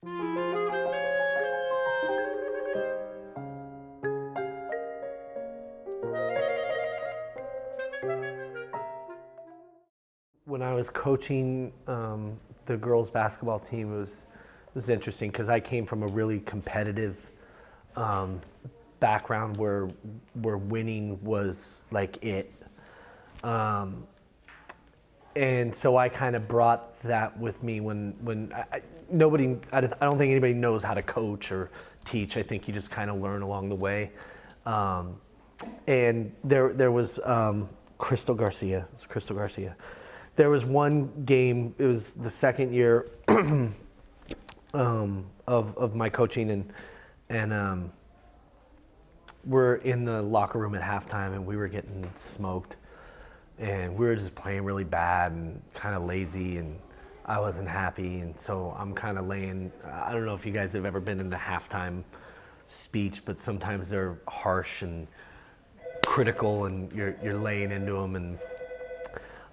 When I was coaching the girls basketball team, it was interesting because I came from a really competitive background where winning was like it. And so I kind of brought that with me when I don't think anybody knows how to coach or teach. I think you just kind of learn along the way. And there was Crystal Garcia. It was Crystal Garcia. There was one game. It was the second year of my coaching, and we're in the locker room at halftime, and we were getting smoked. And we were just playing really bad and kind of lazy, and I wasn't happy. And so I'm kind of laying, I don't know if you guys have ever been in a halftime speech, but sometimes they're harsh and critical, and you're laying into them. And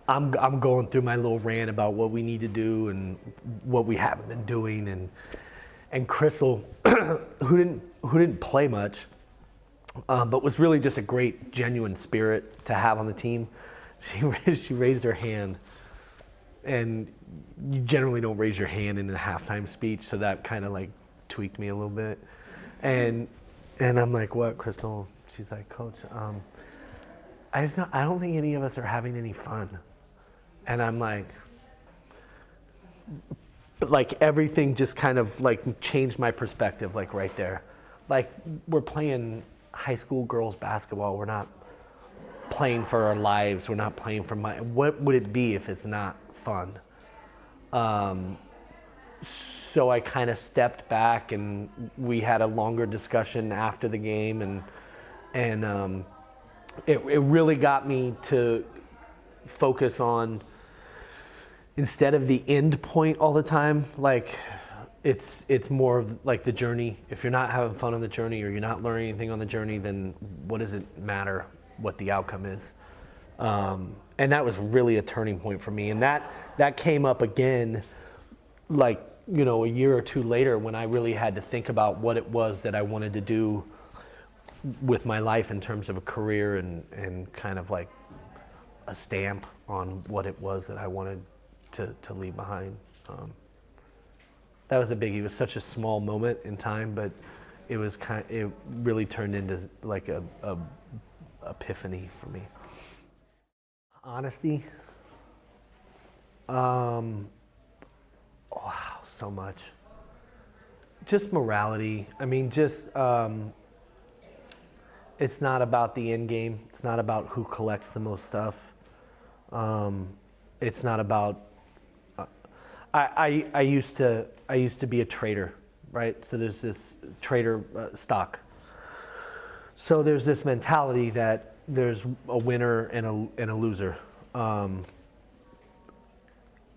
I'm going through my little rant about what we need to do and what we haven't been doing. And Crystal, who didn't play much, but was really just a great, genuine spirit to have on the team. She raised her hand, and you generally don't raise your hand in a halftime speech, so that kind of like tweaked me a little bit. And I'm like, "What, Crystal?" She's like, "Coach, I don't think any of us are having any fun." And I'm like, but like everything just kind of like changed my perspective, like right there. Like, we're playing high school girls basketball. We're not playing for our lives. We're not playing for what would it be if it's not fun? So I kind of stepped back, and we had a longer discussion after the game, and it really got me to focus on, instead of the end point all the time, like it's more of like the journey. If you're not having fun on the journey, or you're not learning anything on the journey, then what does it matter what the outcome is? And that was really a turning point for me. And that came up again, like, a year or two later, when I really had to think about what it was that I wanted to do with my life in terms of a career and kind of like a stamp on what it was that I wanted to leave behind. That was a biggie. It was such a small moment in time, but it really turned into like a epiphany for me. Honesty. Wow, so much. Just morality. I mean, just it's not about the end game. It's not about who collects the most stuff. It's not about. I used to be a trader, right? So there's this trader stock. So there's this mentality that there's a winner and a loser. And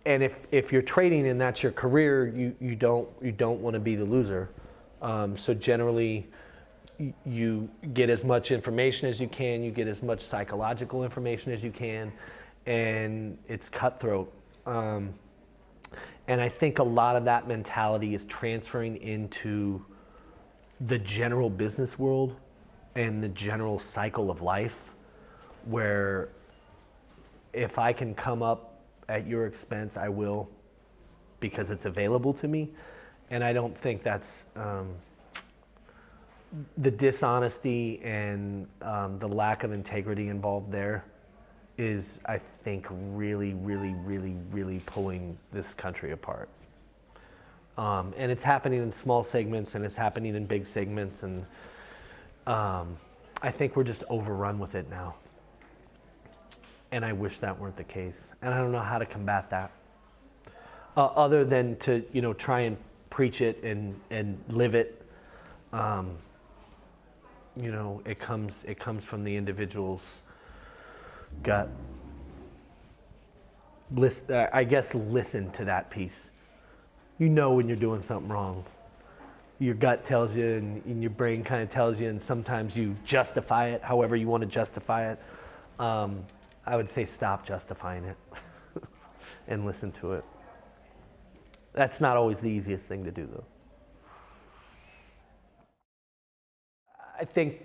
if you're trading and that's your career, you don't want to be the loser. So generally, you get as much information as you can, you get as much psychological information as you can, and it's cutthroat. And I think a lot of that mentality is transferring into the general business world and the general cycle of life, where if I can come up at your expense, I will, because it's available to me. And I don't think that's the dishonesty and the lack of integrity involved there is, I think, really, really, really, really pulling this country apart. And it's happening in small segments, and it's happening in big segments, and I think we're just overrun with it now. And I wish that weren't the case. And I don't know how to combat that, other than to try and preach it and live it. It comes from the individual's gut. Listen to that piece. When you're doing something wrong. Your gut tells you, and your brain kind of tells you, and sometimes you justify it however you want to justify it. I would say stop justifying it and listen to it. That's not always the easiest thing to do, though. I think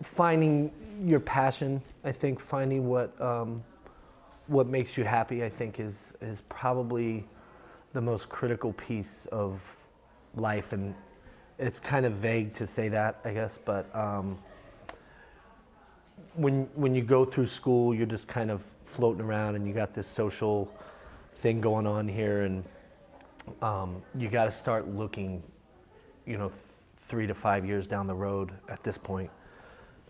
finding your passion, I think finding what makes you happy, I think is probably the most critical piece of life. And it's kind of vague to say that, I guess, but when you go through school, you're just kind of floating around and you got this social thing going on here, and you got to start looking, 3 to 5 years down the road at this point,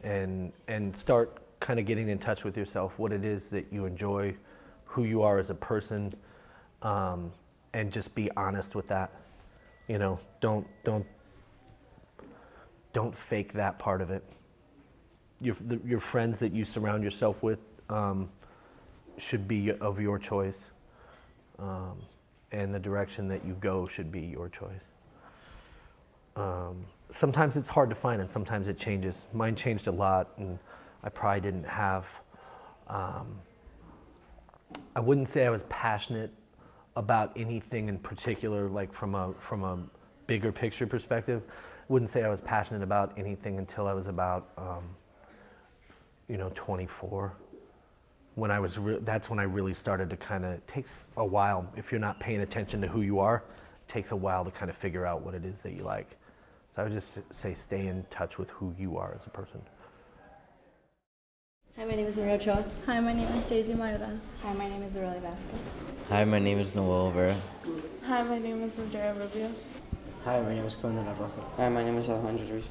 and start kind of getting in touch with yourself, what it is that you enjoy, who you are as a person, and just be honest with that. Don't fake that part of it. Your friends that you surround yourself with should be of your choice, and the direction that you go should be your choice. Sometimes it's hard to find, and sometimes it changes. Mine changed a lot, and I probably didn't have. I wouldn't say I was passionate about anything in particular, like from a bigger picture perspective. I wouldn't say I was passionate about anything until I was about 24. That's when I really started to kind of, it takes a while, if you're not paying attention to who you are, it takes a while to kind of figure out what it is that you like. So I would just say stay in touch with who you are as a person. Hi, my name is Maria Ochoa. Hi, my name is Daisy Maida. Hi, my name is Aurelia Vasquez. Hi, my name is Noel Vera. Hi, my name is Andrea Rubio. Hi, my name is Conan Narroza. Hi, my name is Alejandro Ruiz.